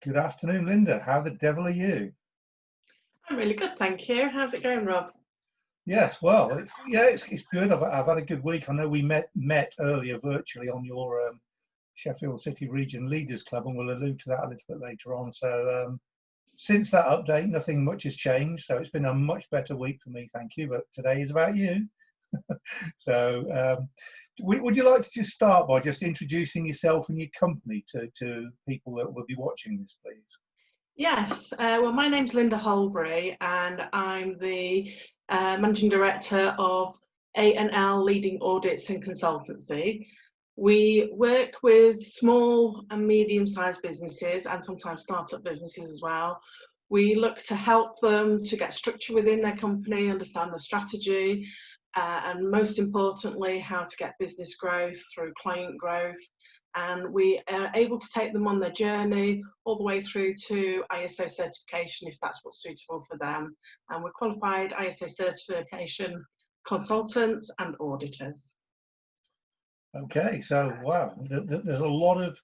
Good afternoon, Linda. How the devil are you? I'm really good, thank you. How's it going, Rob? Yes, well, it's good. I've had a good week. I know we met earlier virtually on your Sheffield City Region Leaders Club, and we'll allude to that a little bit later on. So since that update, nothing much has changed. So it's been a much better week for me, thank you. But today is about you. So would you like to just start by just introducing yourself and your company to people that will be watching this, please? Yes, well, my name's Lynda Holbrey, and I'm the Managing Director of A&L Leading Audits and Consultancy. We work with small and medium-sized businesses and sometimes startup businesses as well. We look to help them to get structure within their company, understand the strategy, and most importantly, how to get business growth through client growth. And we are able to take them on their journey all the way through to ISO certification if that's what's suitable for them. And we're qualified ISO certification consultants and auditors. Okay, so wow, there's a lot of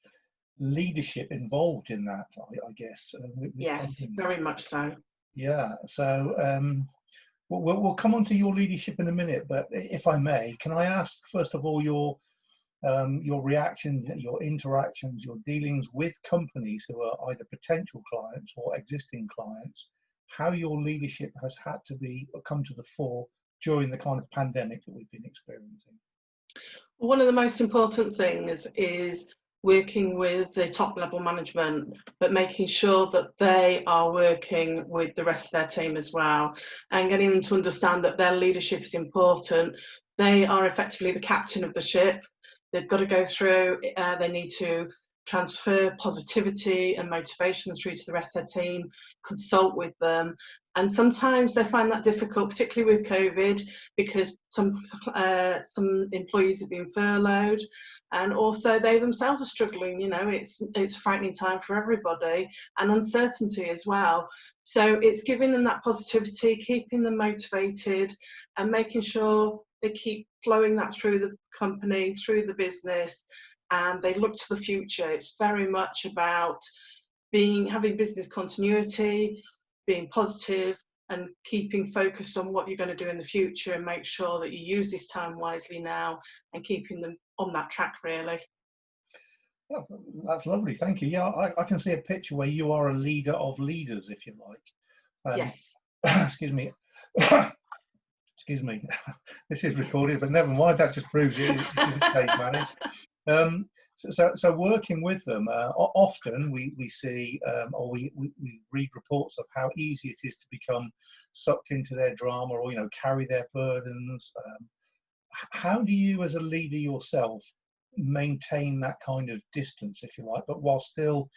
leadership involved in that, I guess. With Yes, companies. very much so. Yeah, so we'll come on to your leadership in a minute, but if I may, can I ask first of all your reactions, your interactions, your dealings with companies who are either potential clients or existing clients, how your leadership has had to come to the fore during the kind of pandemic that we've been experiencing? One of the most important things is working with the top level management, but making sure that they are working with the rest of their team as well, and getting them to understand that their leadership is important. They are effectively the captain of the ship. They've got to go through, they need to transfer positivity and motivation through to the rest of their team, consult with them. And sometimes they find that difficult, particularly with COVID, because some employees have been furloughed, and also they themselves are struggling. You know, it's a frightening time for everybody, and uncertainty as well. So it's giving them that positivity, keeping them motivated, and making sure they keep flowing that through the company, through the business, and they look to the future. It's very much about having business continuity, being positive, and keeping focused on what you're going to do in the future, and make sure that you use this time wisely now and keeping them on that track, really. Oh, that's lovely, thank you. Yeah, I can see a picture where you are a leader of leaders, if you like. Yes. Excuse me. Excuse me. This is recorded, but never mind. That just proves it isn't case managed. So working with them, often we see or we read reports of how easy it is to become sucked into their drama, or carry their burdens. How do you, as a leader yourself, maintain that kind of distance, if you like, but while still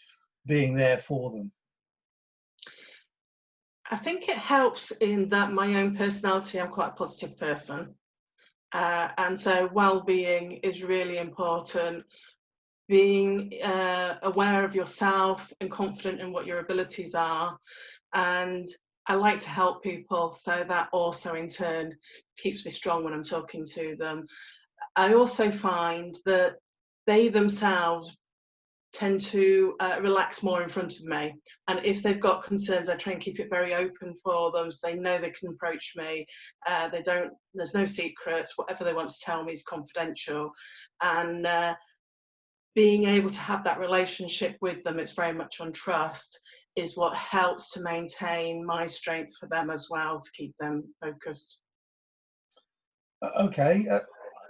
being there for them? I think it helps in that my own personality, I'm quite a positive person. And so well-being is really important. Being aware of yourself and confident in what your abilities are. And I like to help people, so that also in turn keeps me strong when I'm talking to them. I also find that they themselves tend to relax more in front of me, and if they've got concerns, I try and keep it very open for them, so they know they can approach me. There's no secrets. Whatever they want to tell me is confidential, and being able to have that relationship with them, it's very much on trust, is what helps to maintain my strength for them as well, to keep them focused. Okay.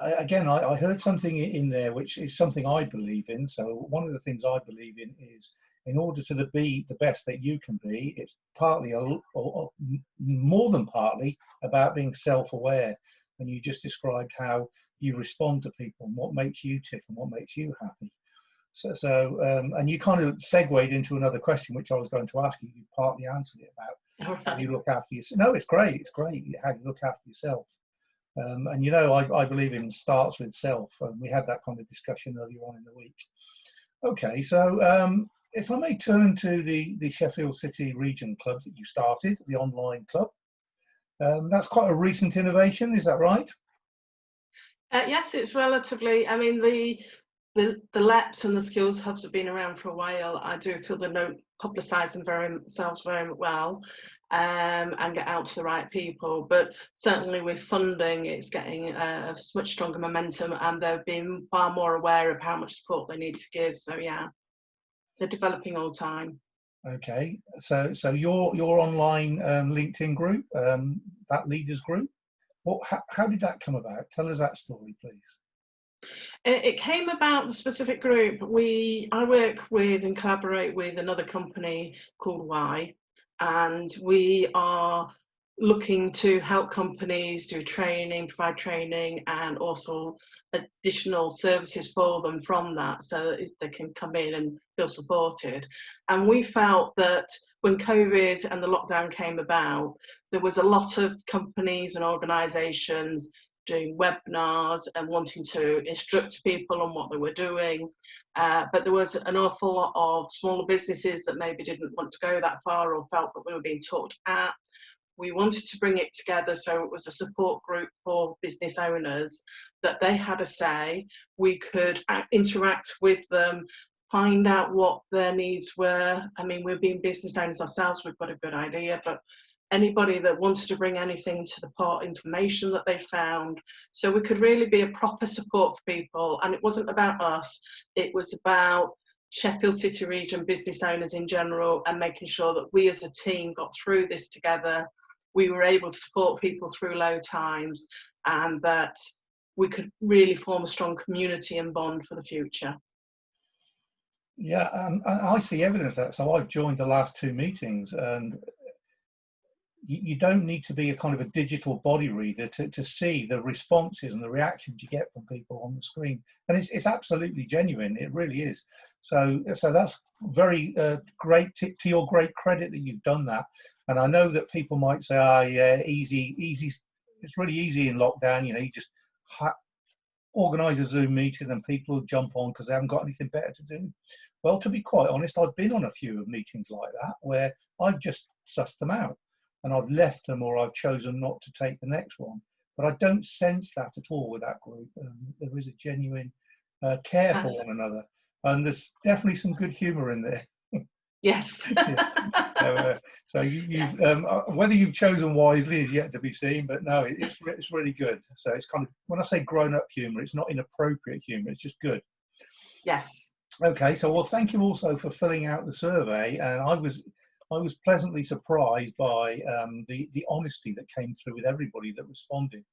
Again, I heard something in there which is something I believe in. So one of the things I believe in is, in order to be the best that you can be, it's partly or more than partly about being self-aware. And you just described how you respond to people and what makes you tick and what makes you happy. And you kind of segued into another question which I was going to ask you. You partly answered it about how you look after yourself. No, it's great. It's great how you look after yourself. And I believe in starts with self, and we had that kind of discussion earlier on in the week. Okay, so if I may turn to the Sheffield City Region Club that you started, the online club. That's quite a recent innovation, is that right? Yes, it's relatively, I mean, the LEPs and the skills hubs have been around for a while. I do feel they don't publicise themselves very well, and get out to the right people. But certainly with funding, it's getting a much stronger momentum, and they've been far more aware of how much support they need to give. So yeah, they're developing all the time. Okay, so your online LinkedIn group, that leaders group, how did that come about? Tell us that story, please. It came about, the specific group. I work with and collaborate with another company called Y, and we are looking to help companies do training, provide training, and also additional services for them from that, so that they can come in and feel supported. And we felt that when COVID and the lockdown came about, there was a lot of companies and organisations doing webinars and wanting to instruct people on what they were doing, but there was an awful lot of smaller businesses that maybe didn't want to go that far or felt that we were being talked at. We wanted to bring it together so it was a support group for business owners, that they had a say, we could interact with them, find out what their needs were. I mean, we're being business owners ourselves, we've got a good idea, but anybody that wanted to bring anything to the pot, information that they found, so we could really be a proper support for people. And it wasn't about us, it was about Sheffield City region business owners in general, and making sure that we as a team got through this together. We were able to support people through low times, and that we could really form a strong community and bond for the future. Yeah, I see evidence of that. So I've joined the last 2 meetings, and you don't need to be a kind of a digital body reader to see the responses and the reactions you get from people on the screen, and it's absolutely genuine. It really is. So that's very great, to your great credit that you've done that. And I know that people might say, "Ah, yeah, easy. It's really easy in lockdown. You know, you just organise a Zoom meeting and people will jump on because they haven't got anything better to do." Well, to be quite honest, I've been on a few meetings like that where I've just sussed them out and I've left them, or I've chosen not to take the next one. But I don't sense that at all with that group. There is a genuine care for one another, and there's definitely some good humour in there. Yes. Yeah. So you've whether you've chosen wisely is yet to be seen, but no, it's really good. So it's kind of, when I say grown-up humour, it's not inappropriate humour, it's just good. Yes. Okay, so well, thank you also for filling out the survey, and I was pleasantly surprised by the honesty that came through with everybody that responded.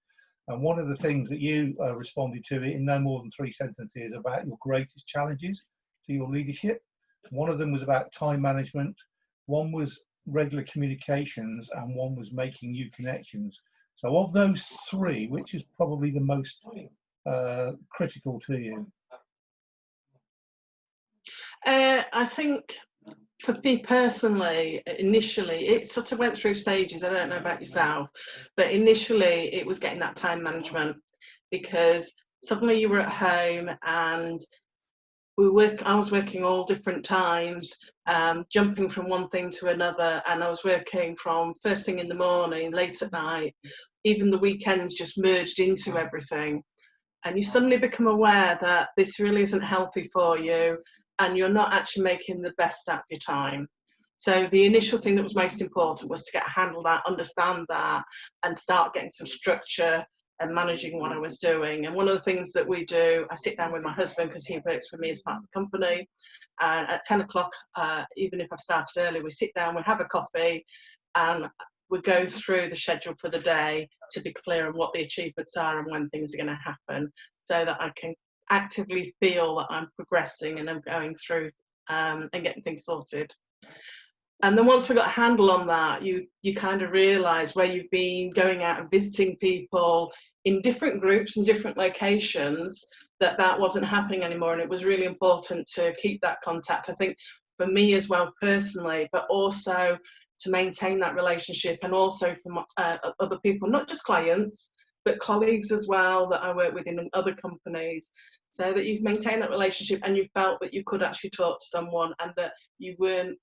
And one of the things that you responded to in no more than 3 sentences about your greatest challenges to your leadership. One of them was about time management, one was regular communications, and one was making new connections. So of those 3, which is probably the most critical to you? I think for me personally, initially, it sort of went through stages. I don't know about yourself, but initially it was getting that time management, because suddenly you were at home and I was working all different times, jumping from one thing to another, and I was working from first thing in the morning, late at night, even the weekends just merged into everything. And you suddenly become aware that this really isn't healthy for you, and you're not actually making the best out of your time. So the initial thing that was most important was to get a handle on that, understand that, and start getting some structure and managing what I was doing. And one of the things that we do, I sit down with my husband because he works for me as part of the company, and at 10 o'clock, even if I've started early, we sit down, we have a coffee, and we go through the schedule for the day to be clear on what the achievements are and when things are going to happen, so that I can actively feel that I'm progressing and I'm going through and getting things sorted. And then once we got a handle on that, you kind of realise where you've been going out and visiting people in different groups and different locations, that wasn't happening anymore. And it was really important to keep that contact, I think, for me as well personally, but also to maintain that relationship, and also for other people, not just clients, but colleagues as well that I work with in other companies, so that you maintain that relationship and you felt that you could actually talk to someone and that you weren't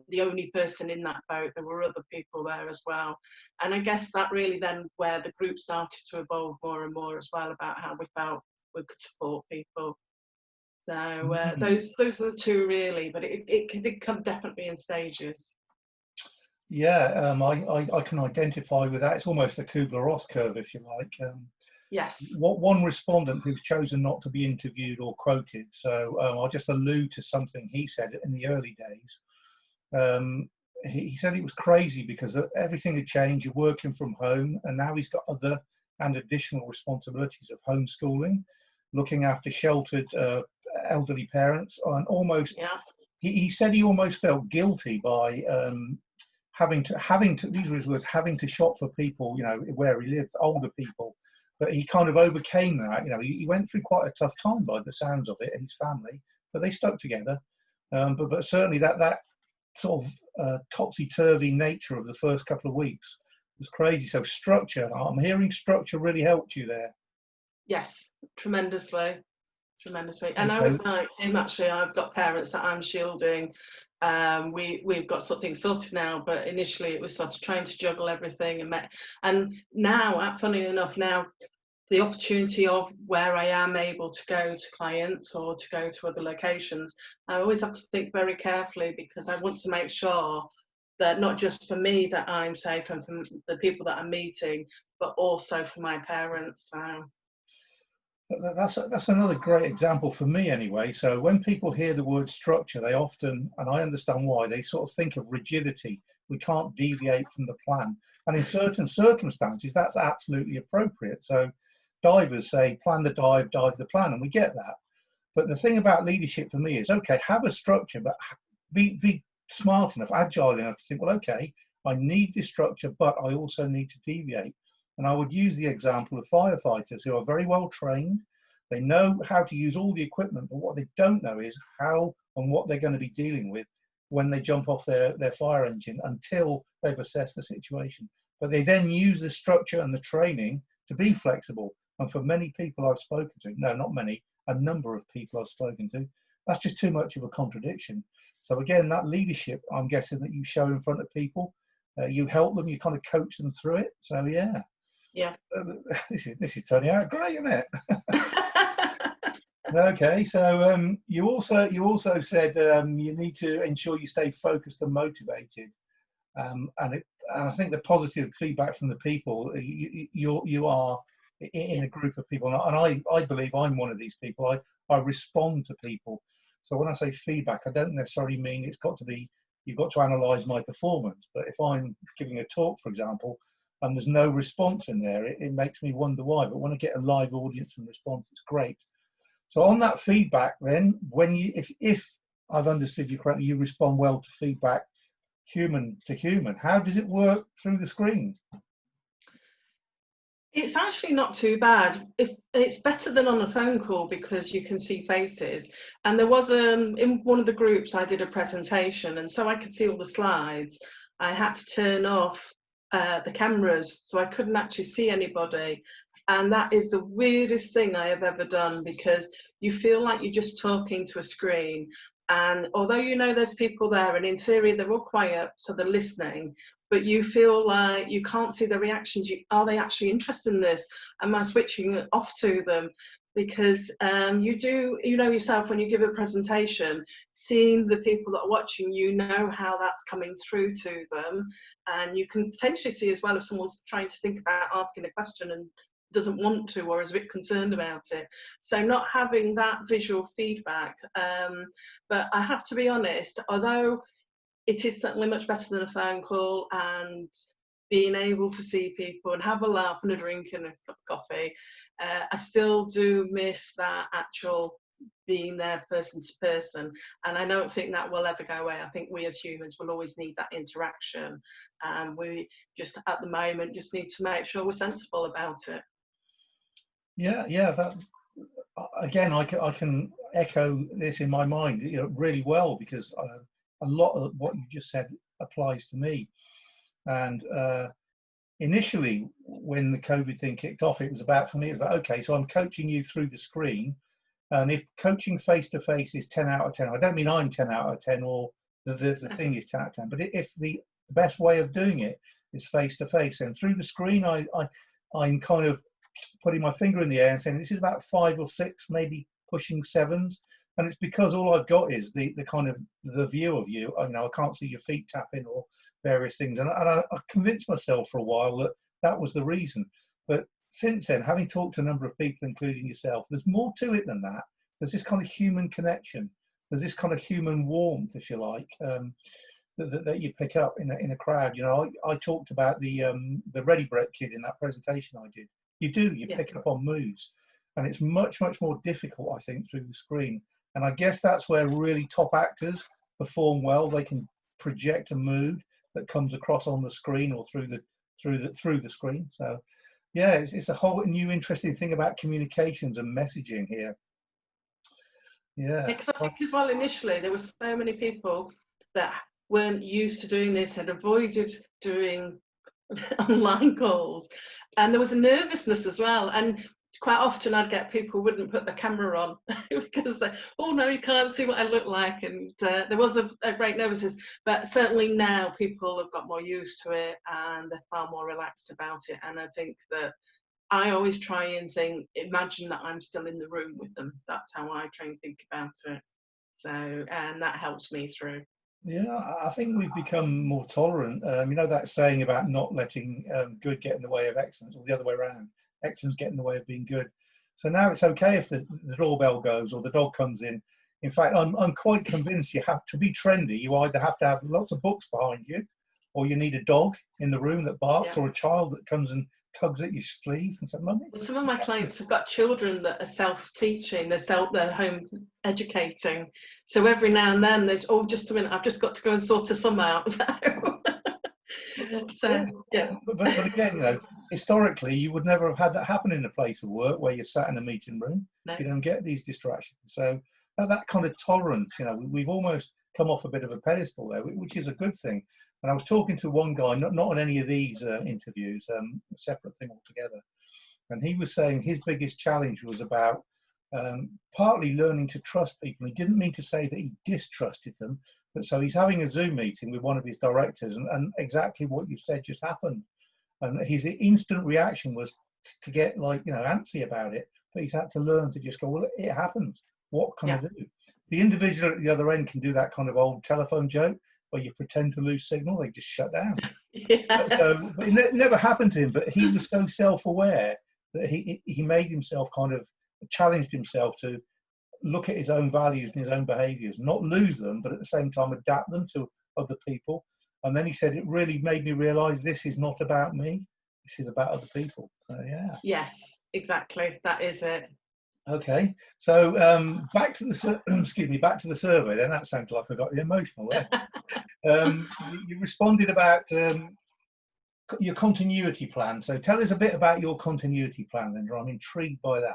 the only person in that boat, there were other people there as well. And I guess that really then where the group started to evolve more and more as well, about how we felt we could support people. So those are the two really, but it did come definitely in stages. Yeah, I can identify with that. It's almost the Kubler-Ross curve, if you like. Yes. What one respondent who's chosen not to be interviewed or quoted, so I'll just allude to something he said in the early days. He said it was crazy because everything had changed. You're working from home, and now he's got other and additional responsibilities of homeschooling, looking after sheltered elderly parents, and almost. Yeah. He said he almost felt guilty by having to these were his words, having to shop for people, you know, where he lived, older people. But he kind of overcame that. You know, he went through quite a tough time by the sounds of it, and his family, but they stuck together. But certainly that sort of topsy-turvy nature of the first couple of weeks was crazy. So structure, I'm hearing structure really helped you there. Yes, tremendously. And I Okay. was like him, actually. I've got parents that I'm shielding. We've got something sorted now, but initially it was sort of trying to juggle everything, and now, funny enough, now the opportunity of where I am able to go to clients or to go to other locations, I always have to think very carefully, because I want to make sure that not just for me that I'm safe and for the people that I'm meeting, but also for my parents. So. That's another great example for me anyway. So when people hear the word structure, they often, and I understand why, they sort of think of rigidity. We can't deviate from the plan. And in certain circumstances, that's absolutely appropriate. So divers say, plan the dive, dive the plan, and we get that. But the thing about leadership for me is, okay, have a structure, but be smart enough, agile enough to think, well, okay, I need this structure, but I also need to deviate. And I would use the example of firefighters who are very well trained. They know how to use all the equipment, but what they don't know is how and what they're going to be dealing with when they jump off their fire engine until they've assessed the situation. But they then use the structure and the training to be flexible. And for many people I've spoken to, no, not many, a number of people I've spoken to, that's just too much of a contradiction. So again, that leadership, I'm guessing, that you show in front of people, you help them, you kind of coach them through it. So yeah. Yeah. This is turning out great, isn't it? Okay, so you also said you need to ensure you stay focused and motivated, and I think the positive feedback from the people, you are in a group of people, and I believe I'm one of these people. I respond to people. So when I say feedback, I don't necessarily mean it's got to be, you've got to analyse my performance. But if I'm giving a talk, for example, and there's no response in there, it makes me wonder why. But when I get a live audience and response, it's great. So on that feedback, then, when if I've understood you correctly, you respond well to feedback, human to human. How does it work through the screen? It's actually not too bad. It's better than on a phone call, because you can see faces. And there was in one of the groups I did a presentation, and so I could see all the slides. I had to turn off the cameras, so I couldn't actually see anybody. And that is the weirdest thing I have ever done, because you feel like you're just talking to a screen. And although you know there's people there, and in theory they're all quiet, so they're listening, but you feel like you can't see the reactions. Are they actually interested in this? Am I switching it off to them? Because you know yourself, when you give a presentation, seeing the people that are watching, you know how that's coming through to them. And you can potentially see as well if someone's trying to think about asking a question and doesn't want to, or is a bit concerned about it. So not having that visual feedback, but I have to be honest, although it is certainly much better than a phone call, and being able to see people and have a laugh and a drink and a cup of coffee, I still do miss that actual being there person to person. And I don't think that will ever go away. I think we as humans will always need that interaction. We just at the moment just need to make sure we're sensible about it. Yeah, that again, I can echo this in my mind, really well, because a lot of what you just said applies to me. And initially, when the COVID thing kicked off, it was about, for me, it was about, okay, so I'm coaching you through the screen, and if coaching face to face is 10 out of 10, I don't mean I'm 10 out of 10 or the thing is 10 out of 10, but if the best way of doing it is face to face, and through the screen, I'm kind of putting my finger in the air and saying this is about 5 or 6, maybe pushing 7s. And it's because all I've got is the kind of the view of you. I can't see your feet tapping or various things. And I convinced myself for a while that that was the reason. But since then, having talked to a number of people, including yourself, there's more to it than that. There's this kind of human connection. There's this kind of human warmth, if you like, that you pick up in a crowd. I talked about the Ready Brek kid in that presentation I did. You pick up on moods, and it's much more difficult, I think, through the screen. And I guess that's where really top actors perform well. They can project a mood that comes across on the screen or through the screen. So yeah, it's a whole new interesting thing about communications and messaging here. Yeah. Because I think as well, initially there were so many people that weren't used to doing this, had avoided doing online calls, and there was a nervousness as well. And quite often I'd get people who wouldn't put the camera on because they, oh no, you can't see what I look like, and there was a great nervousness. But certainly now people have got more used to it and they're far more relaxed about it. And I think that I always try and imagine that I'm still in the room with them. That's how I try and think about it. So, and that helps me through. Yeah, I think we've become more tolerant. That saying about not letting good get in the way of excellence, or the other way around, excellence get in the way of being good. So now it's okay if the doorbell goes or the dog comes in. In fact, I'm quite convinced you have to be trendy. You either have to have lots of books behind you, or you need a dog in the room that barks, or a child that comes and tugs at your sleeve and says, "Mummy." Well, some of my clients have got children that are self-teaching, they're home educating. So every now and then there's, oh, just a minute, I've just got to go and sort a sum out. So yeah. But again, historically, you would never have had that happen in a place of work where you're sat in a meeting room. No. You don't get these distractions. So that kind of tolerance, we've almost come off a bit of a pedestal there, which is a good thing. And I was talking to one guy, not on any of these interviews, a separate thing altogether. And he was saying his biggest challenge was about partly learning to trust people. He didn't mean to say that he distrusted them, but so he's having a Zoom meeting with one of his directors, and exactly what you said just happened. And his instant reaction was to get antsy about it, but he's had to learn to just go, well, it happens. What can I do? The individual at the other end can do that kind of old telephone joke where you pretend to lose signal, they just shut down. Yes. But it never happened to him, but he was so self-aware that he made himself kind of challenged himself to look at his own values and his own behaviors, not lose them, but at the same time adapt them to other people. And then he said, it really made me realize this is not about me, this is about other people. So yeah. Yes, exactly, that is it. Okay, so back to the survey then. That sounds like I got emotional there. You responded about your continuity plan. So tell us a bit about your continuity plan, Lynda. I'm intrigued by that.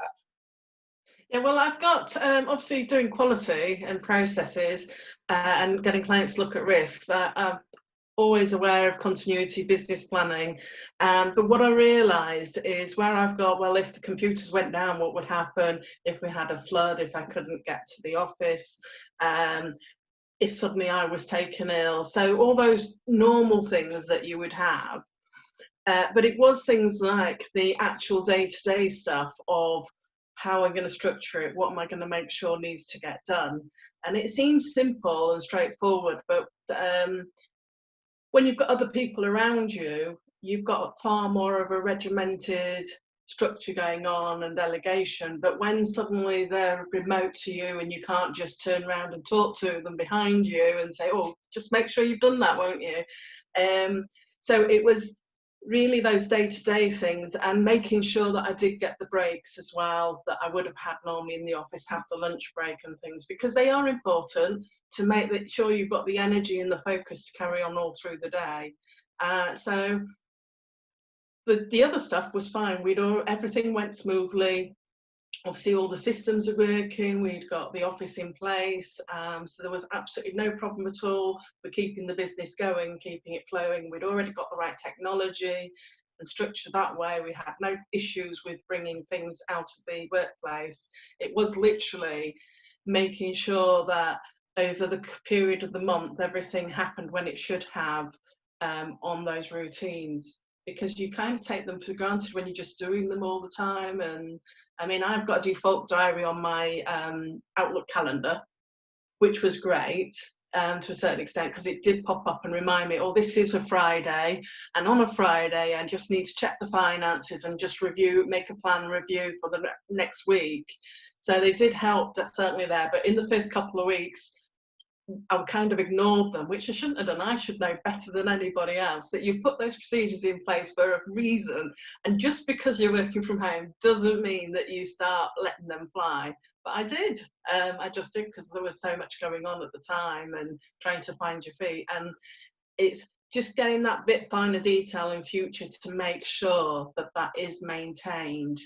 Yeah, well, I've got obviously doing quality and processes and getting clients to look at risks. I'm always aware of continuity business planning, but what I realised is where I've got, well, if the computers went down, what would happen if we had a flood, if I couldn't get to the office, if suddenly I was taken ill. So all those normal things that you would have, but it was things like the actual day-to-day stuff of how I'm going to structure it, what am I going to make sure needs to get done. And it seems simple and straightforward, but when you've got other people around you, you've got far more of a regimented structure going on and delegation. But when suddenly they're remote to you and you can't just turn around and talk to them behind you and say, oh, just make sure you've done that, won't you? So it was really those day-to-day things, and making sure that I did get the breaks as well that I would have had normally in the office, have the lunch break and things, because they are important to make sure you've got the energy and the focus to carry on all through the day. So the other stuff was fine. Everything went smoothly. Obviously all the systems are working, we'd got the office in place, so there was absolutely no problem at all for keeping the business going, keeping it flowing. We'd already got the right technology and structure that way. We had no issues with bringing things out of the workplace. It was literally making sure that over the period of the month everything happened when it should have on those routines, because you kind of take them for granted when you're just doing them all the time. And I mean, I've got a default diary on my Outlook calendar, which was great to a certain extent, because it did pop up and remind me, oh, this is a Friday, and on a Friday I just need to check the finances and just review, make a plan review for the next week. So they did help, that's certainly there. But in the first couple of weeks, I kind of ignored them, which I shouldn't have done. I should know better than anybody else that you've put those procedures in place for a reason. And just because you're working from home doesn't mean that you start letting them fly. But I did. I just did, because there was so much going on at the time and trying to find your feet. And it's just getting that bit finer detail in future to make sure that that is maintained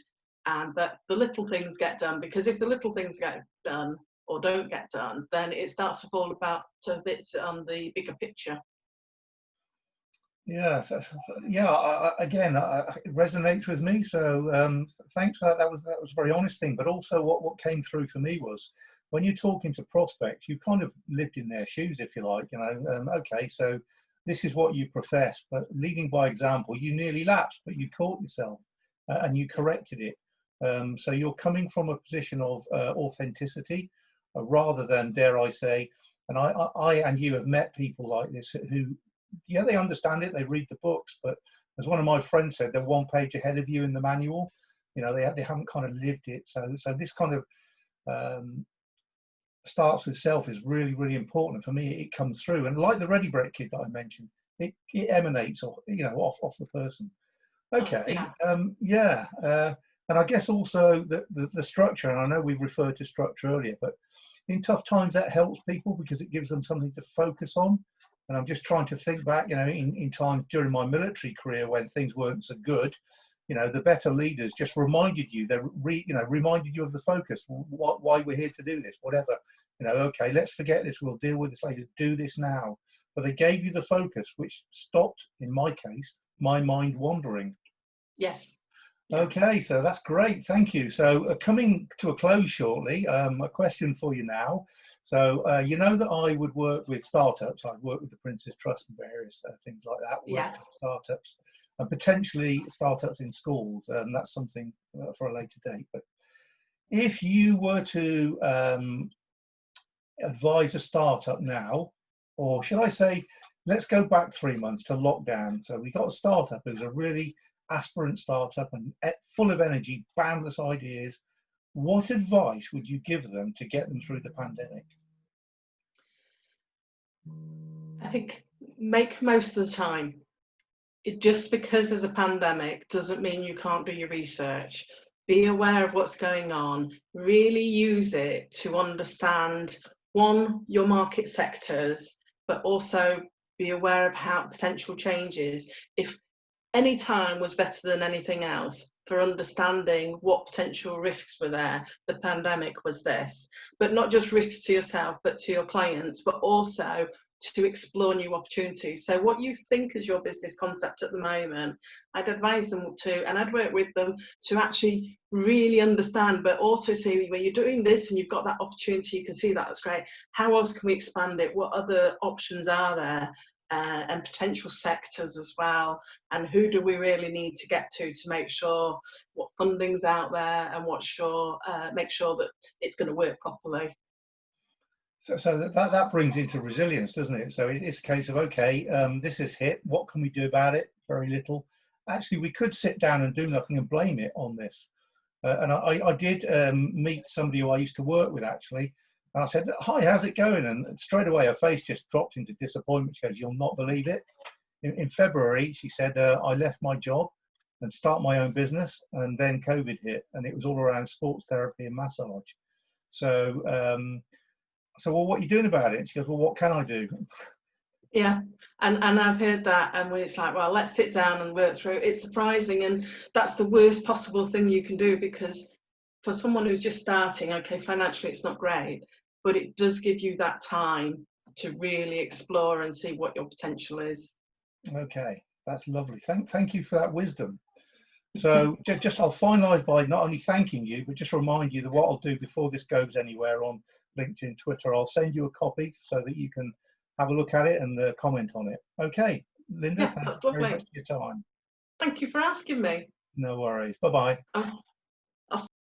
and that the little things get done. Because if the little things get done, or don't get done, then it starts to fall about to bits on the bigger picture. Yes, yeah. Again, it resonates with me. So thanks for that. That was a very honest thing. But also, what came through for me was when you're talking to prospects, you kind of lived in their shoes, if you like. You know, okay, so this is what you profess, but leading by example, you nearly lapsed, but you caught yourself and you corrected it. So you're coming from a position of authenticity. Rather than, dare I say, and I and you have met people like this who, yeah, they understand it, they read the books, but as one of my friends said, they're one page ahead of you in the manual. You know, they haven't kind of lived it. So this kind of starts with self is really, really important. For me, it comes through, and like the Ready Brek kit that I mentioned, it emanates off, you know, off the person. Okay, yeah. And I guess also the structure, and I know we've referred to structure earlier, but in tough times that helps people because it gives them something to focus on. And I'm just trying to think back, you know, in times during my military career when things weren't so good, you know, the better leaders just reminded you, reminded you of the focus, why we're here to do this, whatever, you know, okay, let's forget this, we'll deal with this later, do this now. But they gave you the focus, which stopped, in my case, my mind wandering. Yes. Okay, so that's great. Thank you. So coming to a close shortly, a question for you now. So you know that I would work with startups. I'd work with the Princess Trust and various things like that. Yes. Startups and potentially startups in schools. That's something for a later date. But if you were to advise a startup now, or should I say, let's go back 3 months to lockdown. So we got a startup. It was a really aspirant startup and full of energy, boundless ideas. What advice would you give them to get them through the pandemic? I think make most of the time. Just because there's a pandemic doesn't mean you can't do your research. Be aware of what's going on. Really use it to understand, one, your market sectors, but also be aware of how potential changes. If any time was better than anything else for understanding what potential risks were there, the pandemic was this. But not just risks to yourself, but to your clients, but also to explore new opportunities. So what you think is your business concept at the moment, I'd advise them to, and I'd work with them to actually really understand, but also see where you're doing this and you've got that opportunity, you can see that, that's great. How else can we expand it? What other options are there? And potential sectors as well, and who do we really need to get to make sure what funding's out there and make sure that it's going to work properly. So that brings into resilience, doesn't it? So it's a case of, okay, this is hit, what can we do about it? Very little. Actually, we could sit down and do nothing and blame it on this. And I did meet somebody who I used to work with, actually. And I said, hi, how's it going? And straight away, her face just dropped into disappointment. She goes, you'll not believe it. In February, she said, I left my job and start my own business. And then COVID hit, and it was all around sports therapy and massage. So, well, what are you doing about it? And she goes, well, what can I do? Yeah, and I've heard that, and when it's like, well, let's sit down and work through it. It's surprising, and that's the worst possible thing you can do, because for someone who's just starting, okay, financially it's not great, but it does give you that time to really explore and see what your potential is. Okay, that's lovely. Thank you for that wisdom. So just I'll finalise by not only thanking you, but just remind you that what I'll do before this goes anywhere on LinkedIn, Twitter, I'll send you a copy so that you can have a look at it and comment on it. Okay, Lynda, Yeah, thanks that's lovely. very much for your time. Thank you for asking me. No worries. Bye bye. Oh.